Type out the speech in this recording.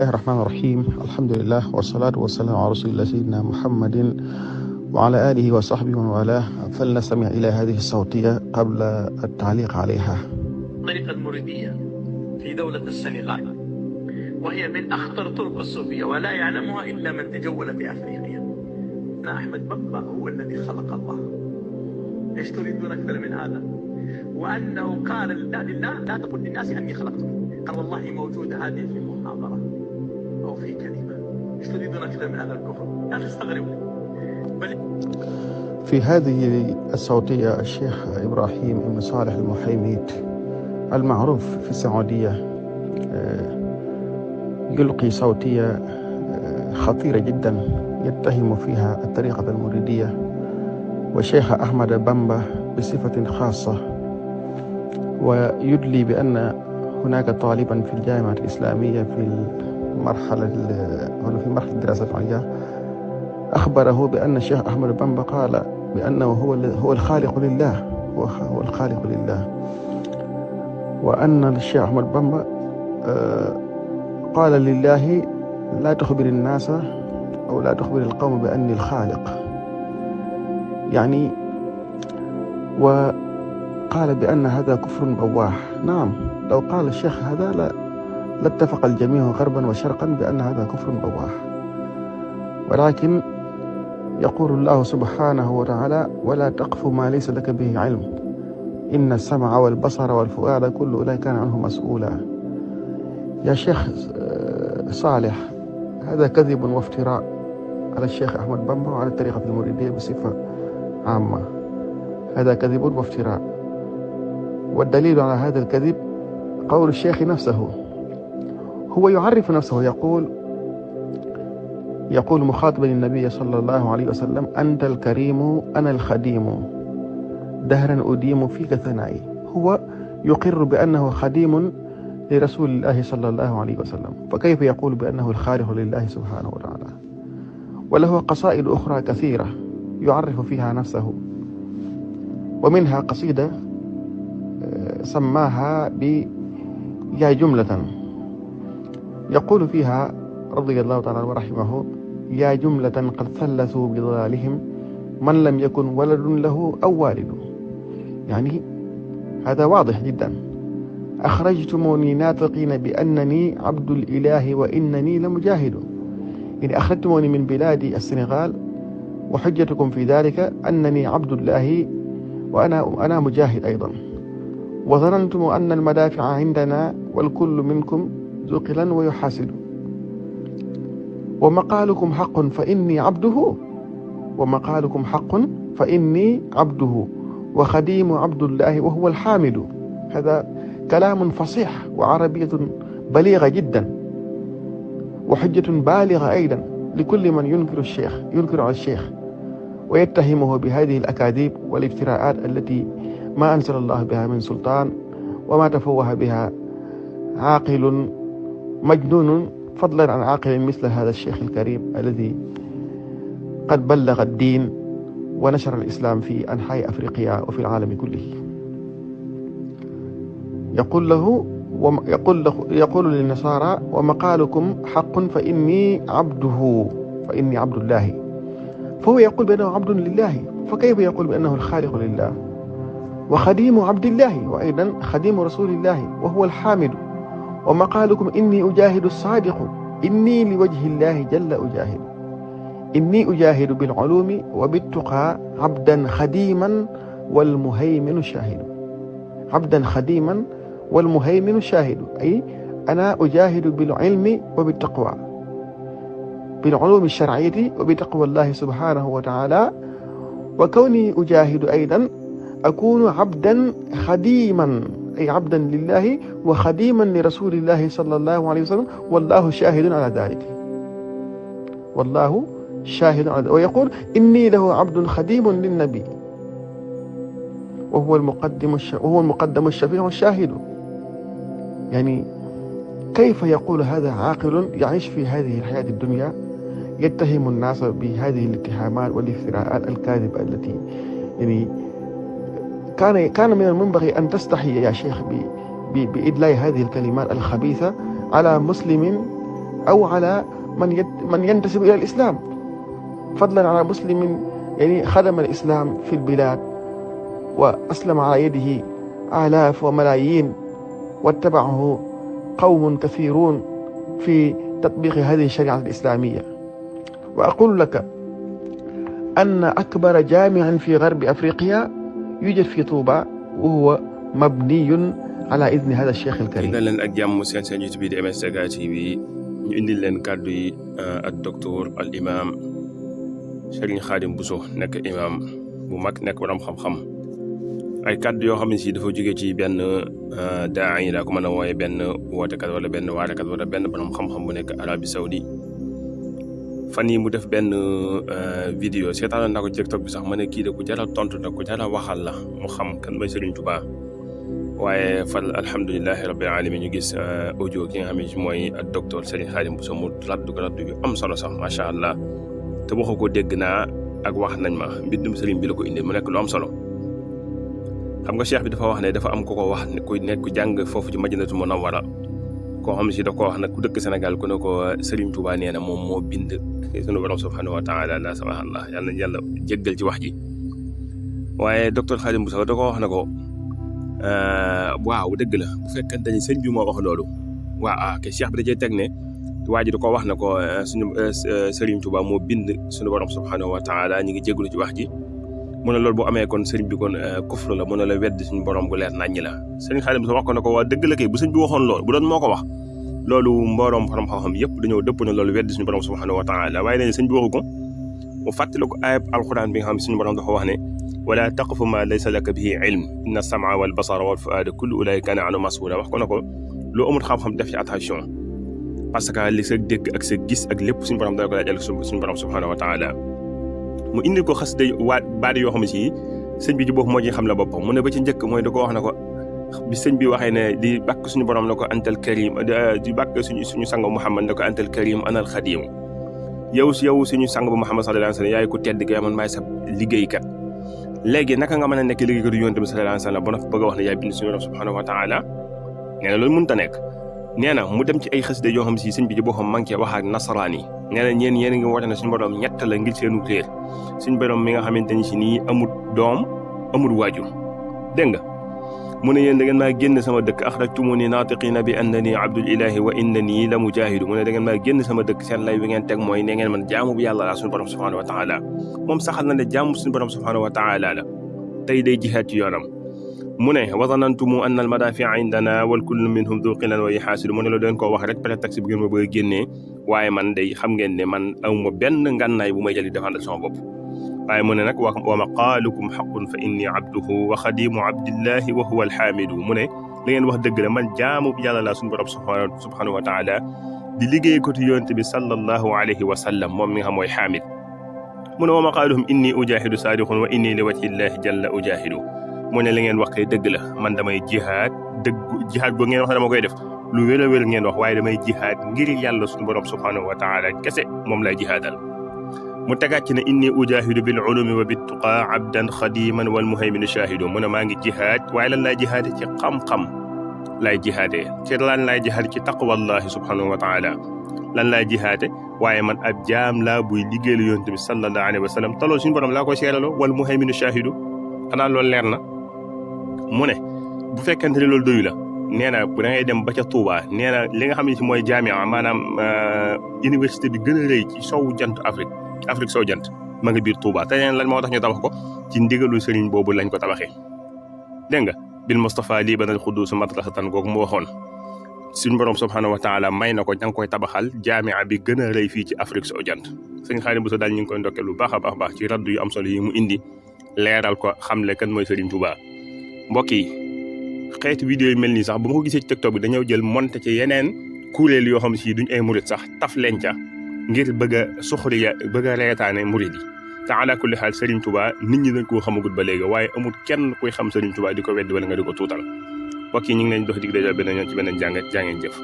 الله الرحمن الرحيم. الحمد لله والصلاة والسلام على رسول الله سيدنا محمد وعلى آله وصحبه ومن والاه. فلنستمع إلى هذه الصوتية قبل التعليق عليها. الطريقة المريدية في دولة السنغال، وهي من أخطر طرق الصوفية ولا يعلمها إلا من تجول في أفريقيا. أحمد بامبا هو الذي خلق الله. إيش تريدون أكثر من هذا؟ وأنه قال لله لا تقل للناس أني خلقتكم، قال والله موجودة هذه في محاضرة أو في كلمة. إيش تريدون أكثر من هذا الكفر؟ لا تستغربوا. في هذه الصوتية الشيخ إبراهيم بن صالح المحيميت المعروف في السعودية يلقي صوتية خطيرة جدا يتهم فيها الطريقة المريدية والشيخ أحمد بامبا بصفة خاصة، ويدلي بأن هناك طالبا في الجامعة الإسلامية في مرحلة الدراسة العليا أخبره بأن الشيخ أحمد بامبا قال بأنه هو الخالق لله، هو الخالق لله، وأن الشيخ أحمد بامبا قال لله لا تخبر الناس أو لا تخبر القوم بأني الخالق، يعني وقال بأن هذا كفر بواح. نعم، لو قال الشيخ هذا لاتفق الجميع غربا وشرقا بأن هذا كفر بواح، ولكن يقول الله سبحانه وتعالى ولا تقف ما ليس لك به علم إن السمع والبصر والفؤاد كل أولئك كان عنه مسؤولا. يا شيخ صالح، هذا كذب وافتراء على الشيخ أحمد بامبا وعلى الطريقة المريدية بصفة عامة. هذا كذب وافتراء، والدليل على هذا الكذب قول الشيخ نفسه. هو يعرف نفسه، يقول مخاطبا النبي صلى الله عليه وسلم أنت الكريم أنا الخديم دهرا أديم فيك ثنائي. هو يقر بأنه خديم لرسول الله صلى الله عليه وسلم، فكيف يقول بأنه الخالق لله سبحانه وتعالى؟ وله قصائد أخرى كثيرة يعرف فيها نفسه، ومنها قصيدة سماها يا جملة، يقول فيها رضي الله تعالى ورحمه يا جملة قد ثلثوا بضلالهم من لم يكن ولد له أو والد. يعني هذا واضح جدا. أخرجتموني ناطقين بأنني عبد الإله وإنني لمجاهد، يعني أخرجتموني من بلاد السنغال وحجتكم في ذلك أنني عبد الله وأنا مجاهد أيضا، وظننتم أن المدافع عندنا والكل منكم ذقلا ويحاسد، ومقالكم حق فإني عبده، ومقالكم حق فإني عبده وخديم عبد الله وهو الحامد. هذا كلام فصيح وعربية بليغة جدا وحجة بالغة أيضا لكل من ينكر على الشيخ ويتهمه بهذه الأكاذيب والافتراءات التي ما أنزل الله بها من سلطان وما تفوه بها عاقل مجنون، فضلا عن عاقل مثل هذا الشيخ الكريم الذي قد بلغ الدين ونشر الإسلام في أنحاء أفريقيا وفي العالم كله. يقول للنصارى ومقالكم حق فإني عبده، فإني عبد الله، فهو يقول بأنه عبد لله، فكيف يقول بأنه الخالق لله وخديم عبد الله وأيضا خديم رسول الله وهو الحامد؟ ومقالكم إني أجاهد الصادق إني لوجه الله جل أجاهد، إني أجاهد بالعلوم وبالتقى عبدا خديما والمهيمن شاهد. عبدا خديما والمهيمن شاهد، أي أنا أجاهد بالعلم وبالتقوى، بالعلوم الشرعية وبتقوى الله سبحانه وتعالى، وكوني أجاهد أيضا أكون عبدا خديما، أي عبدا لله وخديما لرسول الله صلى الله عليه وسلم، والله شاهد على ذلك، والله شاهد على ذلك. ويقول إني له عبد خديم للنبي وهو المقدم الشفيع الشاهد. يعني كيف يقول هذا عاقل يعيش في هذه الحياة الدنيا يتهم الناس بهذه الاتهامات والافتراءات الكاذبة التي يعني كان من المنبغي أن تستحي يا شيخ بإدلاء هذه الكلمات الخبيثة على مسلم أو على من ينتسب إلى الإسلام، فضلا على مسلم يعني خدم الإسلام في البلاد وأسلم على يده آلاف وملايين، واتبعه قوم كثيرون في تطبيق هذه الشريعة الإسلامية. وأقول لك أن أكبر جامع في غرب أفريقيا يوجد في طوبى، وهو مبني على إذن هذا الشيخ الكريم. dal leen ak jàmm seen YouTube bi di MSTK TV ñu indil leen kàddu yi ak docteur al imam Serigne Khadim Bousso nekk imam bu mag nekk borom xam-xam, ay kàddu yoo xam ne si dafa jóge ci benn daay laa ko mën a wooye benn wootekat wala benn waarekat wala benn borom xam-xam bu nekk Arabie Saoudi. fan yi mu def benn vidéo seetaan naa ko TikTok bi sax ma ne kii de ku jar a tontu nag ku jar a waxal la mu xam kan mooy Serigne Touba. waaye fal alhamdulilahi rabbil alamin ñu gis audio ki nga xam ne mooy ak docteur Serigne Khadim Bousso mu raddu yu am solo sax macha allah, te waxu ko dégg naa ak wax nañ ma mbindum Serigne bi la ko indi mu nekk lu am solo. xam nga cheikh bi dafa wax ne dafa am ko wax ne ku nekk jàng foofu ci Madinatu Munawwara koo xam si da ko wax nag ku dëkk Sénégal ku ne ko Serigne Touba nee na moom moo bind sunu borom subhanahu wa taala la subhanallah yàlla na yàlla jéggal ci wax ji. waaye docteur Khadim Bousso da ko wax ne ko waaw dëgg la bu fekkente ni sëñ bi moo wax loolu waaw ke cheikh bi da cee teg ne waa ji da ko wax ne ko suñu Serigne Touba moo bind suñu borom subhanahu wa taala ñu ngi jégalu ci wax ji. mu ne loolu bu amee kon sëriñ bi kon kufru la mu ne la weddi suñu borom gu leer naññi la. Serigne Khadim Bousso wax ko ne ko waa dëgg la kay bu sëñ bi waxoon loolu bu doon moo ko wax loolu mbooroom borom xam-xam yëpp dañoo dëpp ne loolu weddi suñu borom subhanahu wa taala, waaye nee sëñ bi waxu ko. mu fàttali ko ayab alquran bi nga xam ne suñu borom dafa wax ne wala taqfu ma laysa laka bihi ilm inna sam'a wal basara wal fu'ada kullu ulaika kana anhu mas'ula. wax ko na ko loo amul xam-xam def ci attention parce que li sa dégg ak sa gis ak lépp suñu borom dana ko laajal suñu borom subhanahu wa taala. mu indi ko xas day baat yoo xam ne si sëñ bi ci bopp moo ci xam la boppam. mu ne ba ci njëkk mooy da ko wax na ko bi sëñ bi waxee ne di bàkk suñu borom na ko antal karim di bàkk suñu sang Muhammad na ko antal karim anal xadim, yow suñu sang bu Muhammad sallallahu alayhi wa sallam yaay ko tedd ga man maay sa liggéeykat. léegi naka nga mën a nekk liggéeykatu yonent bi sallallahu alayhi wa sallam ba nga bëgg a wax ne yaay bind suñu borom subhanahu wa taala? nee na loolu mënut a nekk. nee na mu dem ci ay xasida yoo xam si sëñ bi ci boppam manqué wax ak nasaraan yi. nee na yéen a ngi woote ne suñu borom ñett la ngir seenu réer, suñu borom mi nga xamante ni si nii amul doom amul waajur. dégg nga mu ne yéen da ngeen maa génn sama dëkk axrajtumuni naatiqina bi annani abdul ilahi wa innani la mujahidu. mu ne da ngeen maa génn sama dëkk seen lay wi ngeen teg mooy ne ngeen man jaamu bu yàlla la suñu borom subhanahu wa taala. moom saxal na ne jaamu suñu borom subhanahu wa taala la tey day jihaad ci yoonam. mu ne wa zanantumu anna al madafia indana wal kullu minhum du qilan wa yaxaasidu. mu ne loolu dañ koo wax rek prétexte bu ngeen ma bëgg a génnee, waaye man day xam ngeen ne man awma benn ngànnaay bu may jëli défendre sama bopp. waaye mu ne nag wa maqaalukum xaqun fa inni abduhu wa xadimu abdillahi wa huwa alxaamidu. mu ne li ngeen wax dëgg la, man jaamu yàlla laa suñu borom subhanahu wa taala di liggéey ko ci yonent bi sallallahu alayhi wa sallam moom mi nga xam mooy xaamid. mu ne wa maqaaluhum inni ujahidu saadiqun wa inni li wajhillahi jalla ujahidu. mu ne li ngeen wax kay dëgg la, man damay jihaad jihaad boo ngeen wax dama koy def lu wér a wér ngeen wax, waaye damay jihaad ngir yàlla suñu borom subhanahu wa taala kese moom lay jihaadal. mu tegaat ci ne inni ujahidu bil ulumi wa bit tuqa abdan xadiman wal muhayminu shahidu. mu ne maa ngi jihaad, waaye lan laay jihaade ci xam-xam laay jihaadee, ci lan laay jihaade ci taqwallahi subhanahu wa taala lan laay jihaade, waaye man ab jaam laa buy liggéeyal yonent bi sallallahu alayhi wa sallam te loolu suñu borom laa koy seeraloo wal muhayminu shahidu. xanaa loolu leer na. mu ne bu fekkente ne loolu doyu la, nee na da ngay dem ba ca Touba. nee na li nga xam ne si mooy jaamia maanaam université bi gën a rëy ci sowu jant Afrique sowu jant ma ngi biir Touba. te neen lan moo tax ñu tabax ko ci ndigalu sëriñ boobu lañ ko tabaxee. dégg nga bil Mustafa lii banal xuddus madrasatan googu mu waxoon suñu borom subhanahu wa taala may na ko ña ngi koy tabaxal jaamia bi gën a rëy fii ci Afrique sowu jant. sëñ Khadim Bousso daal ñu ngi koy ndokkee lu baax a baax ci raddu yu am solo yi mu indi leeral ko xamle kan mooy Serigne Touba. mbokk yi xeetu vidéo yi mel nii sax bu ma ko gisee ci TikTok bi dañoo jël monté ci yeneen kuréel yoo xam si duñ ay murit sax taf leen ca ngir bëgg a suxriya bëgg a reetaane murit yi. te ala kulli xaal Serigne Touba nit ñi dañ koo xamagut ba léegi, waaye amul kenn kuy xam Serigne Touba di ko weddi wala nga di ko tuutal. mbokk yi ñu ngi leen dox dig dajo beneen yoon ci beneen jàngeen jëf.